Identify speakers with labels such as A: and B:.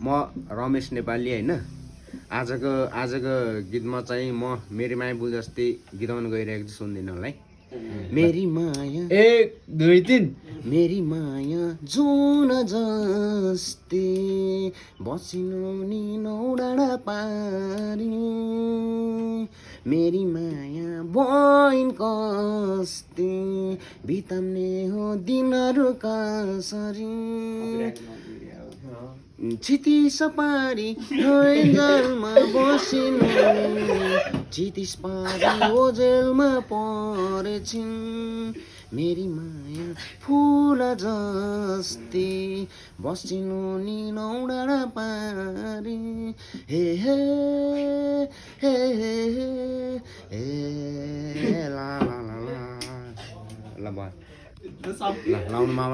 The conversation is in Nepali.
A: म रमेश नेपाली होइन आजको गीतमा चाहिँ म मेरी माया बुझस्ती गीत गाउन गइरहेको छु सुनिदिनु होला है मेरी माया
B: 1 2 3
A: मेरी माया जुन जस्ती बसिनु नि नौडाँडा पारी मेरी माया बहिन कस्ती बिताउने हो दिनहरू कसरी क्षितिज पारी जलमा बसिनु क्षितिज पारी ओझेलमा परेछिन् मेरी माया फुल जस्ती बसिनु नि नौडाँडा पारी हे हे हे हे हे ला ला ला ला ल भयो ल लाउनु मामा